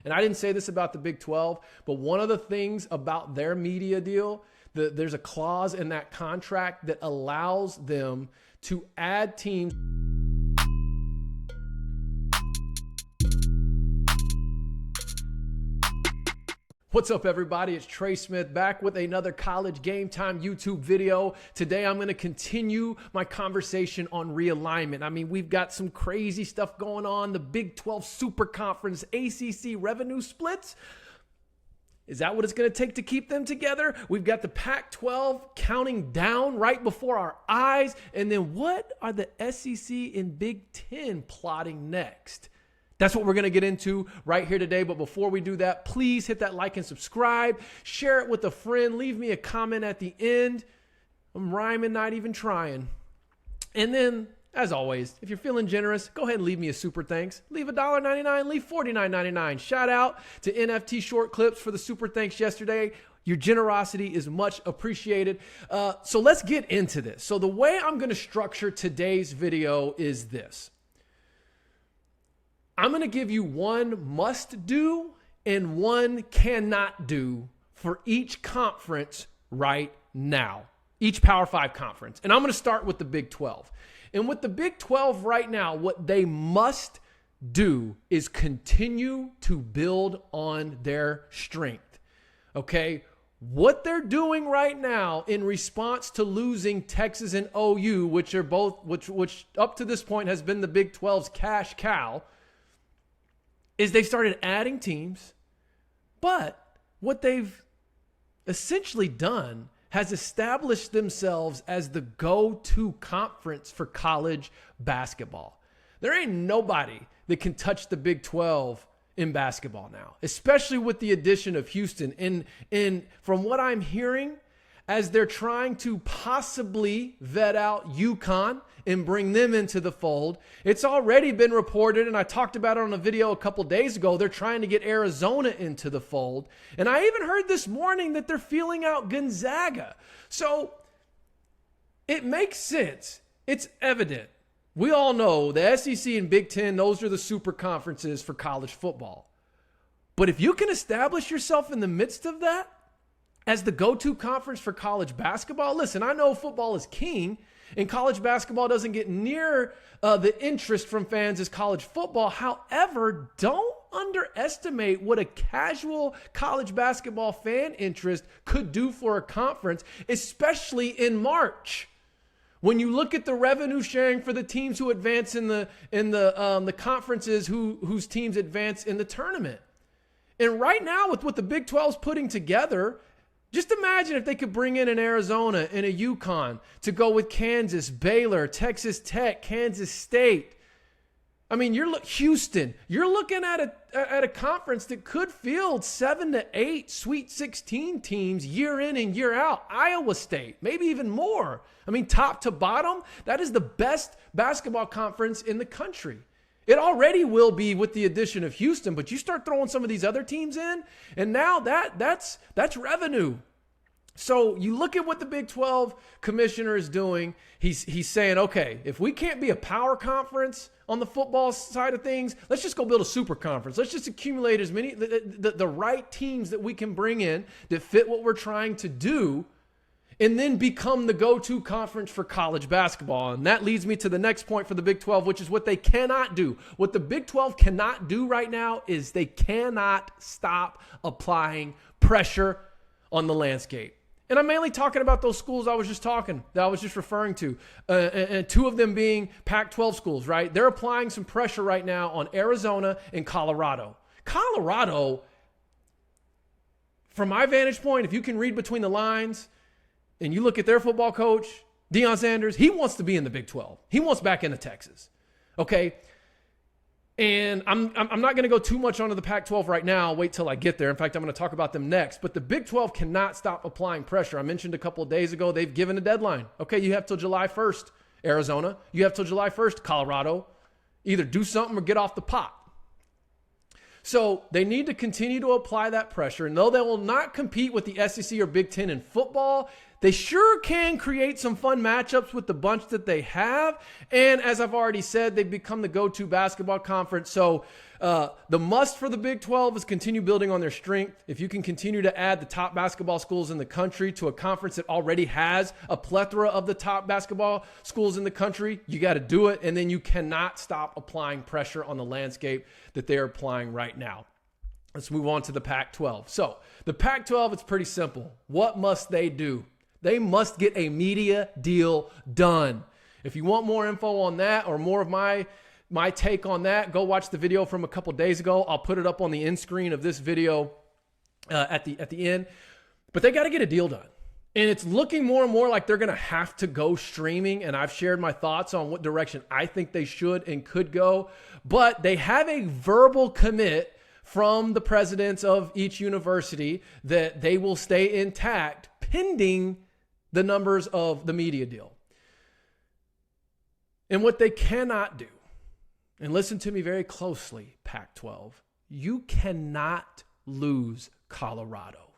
And I didn't say this about the Big 12, but one of the things about their media deal, there's a clause in that contract that allows them to add teams. What's up, everybody? It's Trey Smith back with another College Game Time YouTube video. Today, I'm going to continue my conversation on realignment. I mean, we've got some crazy stuff going on. The Big 12 Super Conference, ACC revenue splits. Is that what it's going to take to keep them together? We've got the Pac-12 counting down right before our eyes. And then what are the SEC and Big 10 plotting next? That's what we're going to get into right here today. But before we do that, please hit that like and subscribe. Share it with a friend. Leave me a comment at the end. I'm rhyming, not even trying. And then, as always, if you're feeling generous, go ahead and leave me a super thanks. Leave $1.99, leave $49.99. Shout out to NFT Short Clips for the super thanks yesterday. Your generosity is much appreciated. So let's get into this. So the way I'm going to structure today's video is this. I'm going to give you one must do and one cannot do for each conference right now, each Power 5 conference. And I'm going to start with the Big 12. And with the Big 12 right now, what they must do is continue to build on their strength. Okay? What they're doing right now in response to losing Texas and OU, which are both, which up to this point has been the Big 12's cash cow, is they've started adding teams, but what they've essentially done has established themselves as the go-to conference for college basketball. There ain't nobody that can touch the Big 12 in basketball now, especially with the addition of Houston. And from what I'm hearing, as they're trying to possibly vet out UConn and bring them into the fold, it's already been reported, and I talked about it on a video a couple days ago, they're trying to get Arizona into the fold. And I even heard this morning that they're feeling out Gonzaga. So it makes sense. It's evident. We all know the SEC and Big Ten, those are the super conferences for college football. But if you can establish yourself in the midst of that as the go-to conference for college basketball, listen, I know football is king, and college basketball doesn't get near the interest from fans as college football. However, don't underestimate what a casual college basketball fan interest could do for a conference, especially in March. When you look at the revenue sharing for the teams who advance in the conferences whose teams advance in the tournament. And right now, with what the Big 12 is putting together, just imagine if they could bring in an Arizona and a UConn to go with Kansas, Baylor, Texas Tech, Kansas State. I mean, Houston. You're looking at a conference that could field 7 to 8 Sweet 16 teams year in and year out. Iowa State, maybe even more. I mean, top to bottom, that is the best basketball conference in the country. It already will be with the addition of Houston, but you start throwing some of these other teams in, and now that's revenue. So you look at what the Big 12 commissioner is doing. He's saying, okay, if we can't be a power conference on the football side of things, let's just go build a super conference. Let's just accumulate as many the right teams that we can bring in that fit what we're trying to do, and then become the go-to conference for college basketball. And that leads me to the next point for the Big 12, which is what they cannot do. What the Big 12 cannot do right now is they cannot stop applying pressure on the landscape. And I'm mainly talking about those schools I was just referring to, and two of them being Pac-12 schools, right? They're applying some pressure right now on Arizona and Colorado. Colorado, from my vantage point, if you can read between the lines, and you look at their football coach, Deion Sanders, he wants to be in the Big 12. He wants back into Texas, okay? And I'm not going to go too much onto the Pac-12 right now. Wait till I get there. In fact, I'm going to talk about them next. But the Big 12 cannot stop applying pressure. I mentioned a couple of days ago, they've given a deadline. Okay, you have till July 1st, Arizona. You have till July 1st, Colorado. Either do something or get off the pot. So they need to continue to apply that pressure. And though they will not compete with the SEC or Big Ten in football, they sure can create some fun matchups with the bunch that they have. And as I've already said, they've become the go-to basketball conference. So The must for the Big 12 is continue building on their strength. If you can continue to add the top basketball schools in the country to a conference that already has a plethora of the top basketball schools in the country, you got to do it. And then you cannot stop applying pressure on the landscape that they're applying right now. Let's move on to the Pac-12. So the Pac-12, it's pretty simple. What must they do? They must get a media deal done. If you want more info on that or more of my take on that, go watch the video from a couple days ago. I'll put it up on the end screen of this video at the end. But they got to get a deal done. And it's looking more and more like they're going to have to go streaming. And I've shared my thoughts on what direction I think they should and could go. But they have a verbal commit from the presidents of each university that they will stay intact pending the numbers of the media deal. And what they cannot do, and listen to me very closely, Pac-12, you cannot lose Colorado.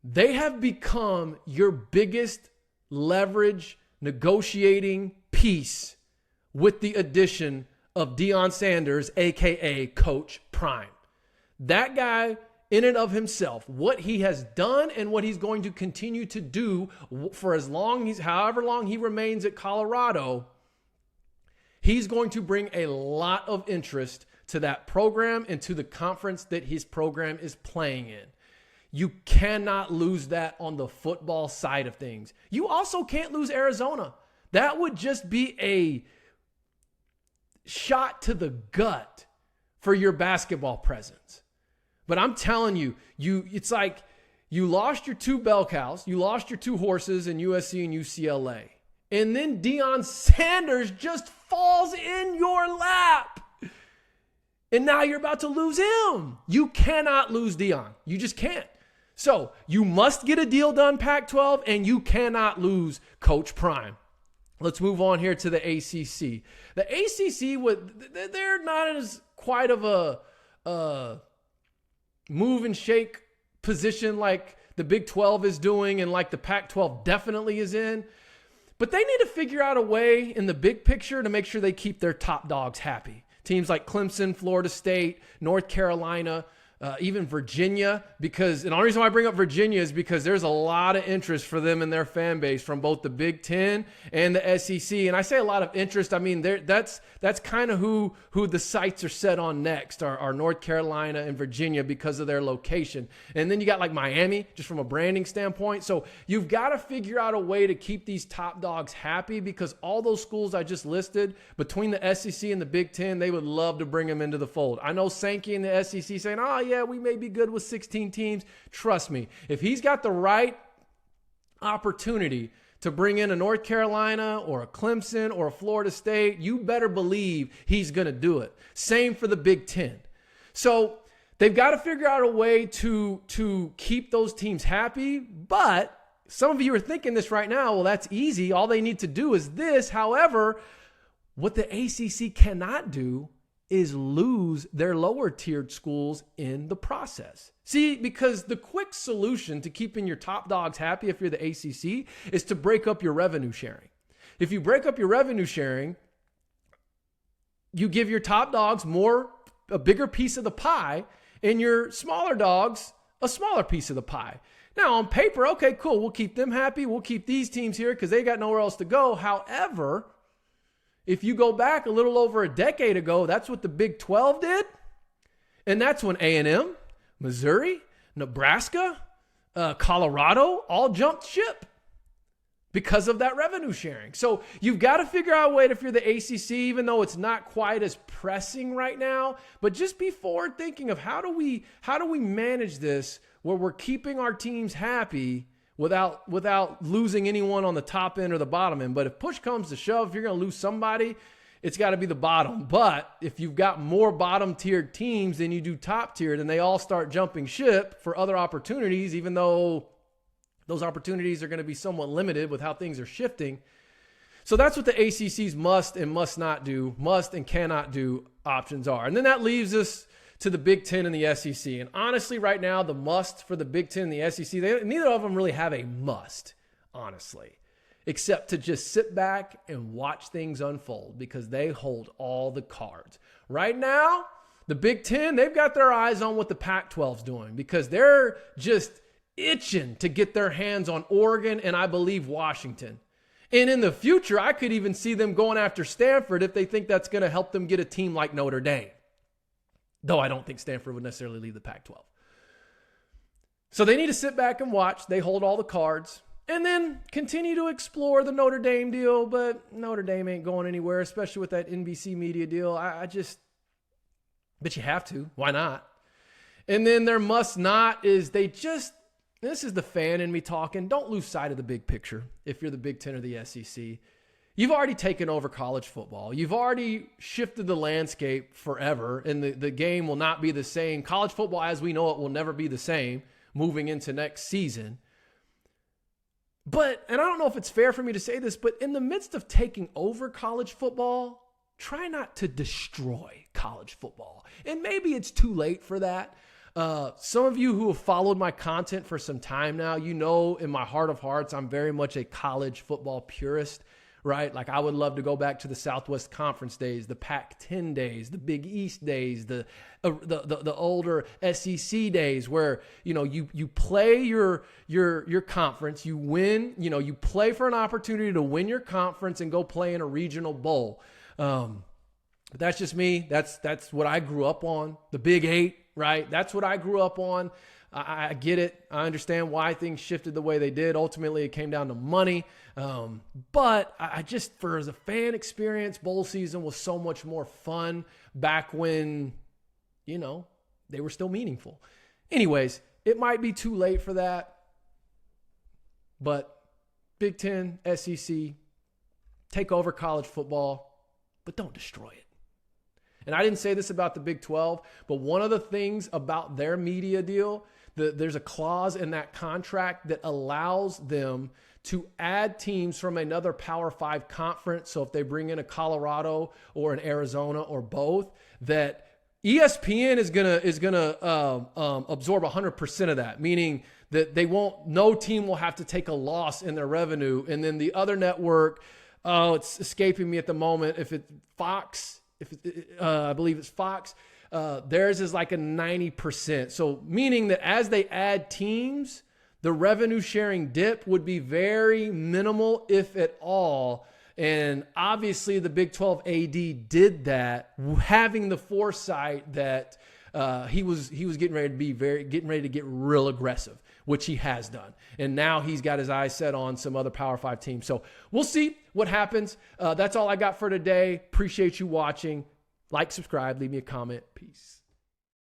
They have become your biggest leverage negotiating piece with the addition of Deion Sanders, a.k.a. Coach Prime. That guy, in and of himself, what he has done and what he's going to continue to do for however long he remains at Colorado, he's going to bring a lot of interest to that program and to the conference that his program is playing in. You cannot lose that on the football side of things. You also can't lose Arizona. That would just be a shot to the gut for your basketball presence. But I'm telling you, it's like you lost your two bell cows, you lost your two horses in USC and UCLA. And then Deion Sanders just falls in your lap. And now you're about to lose him. You cannot lose Deion. You just can't. So you must get a deal done, Pac-12, and you cannot lose Coach Prime. Let's move on here to the ACC. The ACC, they're not as quite of a move and shake position like the Big 12 is doing and like the Pac-12 definitely is in. But they need to figure out a way in the big picture to make sure they keep their top dogs happy. Teams like Clemson, Florida State, North Carolina, even Virginia, and the only reason why I bring up Virginia is because there's a lot of interest for them and their fan base from both the Big Ten and the SEC. And I say a lot of interest, I mean, that's kind of who the sights are set on next are North Carolina and Virginia because of their location. And then you got like Miami, just from a branding standpoint. So you've got to figure out a way to keep these top dogs happy because all those schools I just listed, between the SEC and the Big Ten, they would love to bring them into the fold. I know Sankey and the SEC saying, oh, yeah, we may be good with 16 teams. Trust me, if he's got the right opportunity to bring in a North Carolina or a Clemson or a Florida State, you better believe he's going to do it. Same for the Big Ten. So they've got to figure out a way to keep those teams happy. But some of you are thinking this right now, well, that's easy. All they need to do is this. However, what the ACC cannot do is lose their lower tiered schools in the process. See, because the quick solution to keeping your top dogs happy if you're the ACC is to break up your revenue sharing. If you break up your revenue sharing, you give your top dogs a bigger piece of the pie and your smaller dogs a smaller piece of the pie. Now on paper, okay, cool. We'll keep them happy. We'll keep these teams here because they got nowhere else to go. However, if you go back a little over a decade ago, that's what the Big 12 did. And that's when A&M, Missouri, Nebraska, Colorado all jumped ship because of that revenue sharing. So you've got to figure out a way if you're the ACC, even though it's not quite as pressing right now, but just be forward thinking of how do we manage this where we're keeping our teams happy without losing anyone on the top end or the bottom end. But if push comes to shove, if you're going to lose somebody, it's got to be the bottom. But if you've got more bottom tiered teams than you do top tiered and they all start jumping ship for other opportunities, even though those opportunities are going to be somewhat limited with how things are shifting. So that's what the ACC's must and must not do, must and cannot do options are. And then that leaves us to the Big Ten and the SEC. And honestly, right now, the must for the Big Ten and the SEC, neither of them really have a must, honestly. except to just sit back and watch things unfold because they hold all the cards. Right now, the Big Ten, they've got their eyes on what the Pac-12's doing because they're just itching to get their hands on Oregon and I believe Washington. And in the future, I could even see them going after Stanford if they think that's going to help them get a team like Notre Dame. Though I don't think Stanford would necessarily leave the Pac-12. So they need to sit back and watch. They hold all the cards. And then continue to explore the Notre Dame deal. But Notre Dame ain't going anywhere, especially with that NBC media deal. But you have to. Why not? And then their must not is this is the fan in me talking. Don't lose sight of the big picture if you're the Big Ten or the SEC. You've already taken over college football. You've already shifted the landscape forever, and the game will not be the same. College football as we know it will never be the same moving into next season. But, and I don't know if it's fair for me to say this, but in the midst of taking over college football, try not to destroy college football. And maybe it's too late for that. Some of you who have followed my content for some time now, you know in my heart of hearts, I'm very much a college football purist, right? Like I would love to go back to the Southwest Conference days, the Pac-10 days, the Big East days, the older SEC days where, you know, you play your conference, you win, you know, you play for an opportunity to win your conference and go play in a regional bowl. But that's just me. That's what I grew up on. The Big Eight, right? That's what I grew up on. I get it. I understand why things shifted the way they did. Ultimately, it came down to money. But I just, for as a fan experience, bowl season was so much more fun back when, you know, they were still meaningful. Anyways, it might be too late for that. But Big Ten, SEC, take over college football, but don't destroy it. And I didn't say this about the Big 12, but one of the things about their media deal, there's a clause in that contract that allows them to add teams from another Power 5 conference. So if they bring in a Colorado or an Arizona or both, that ESPN is gonna absorb 100% of that, meaning that no team will have to take a loss in their revenue. And then the other network, it's escaping me at the moment. If it's Fox, I believe it's Fox, theirs is like a 90%. So meaning that as they add teams, the revenue sharing dip would be very minimal, if at all. And obviously the Big 12 AD did that, having the foresight that he was getting ready to get real aggressive, which he has done. And now he's got his eyes set on some other Power 5 teams. So we'll see what happens. That's all I got for today. Appreciate you watching. Like, subscribe, leave me a comment. Peace.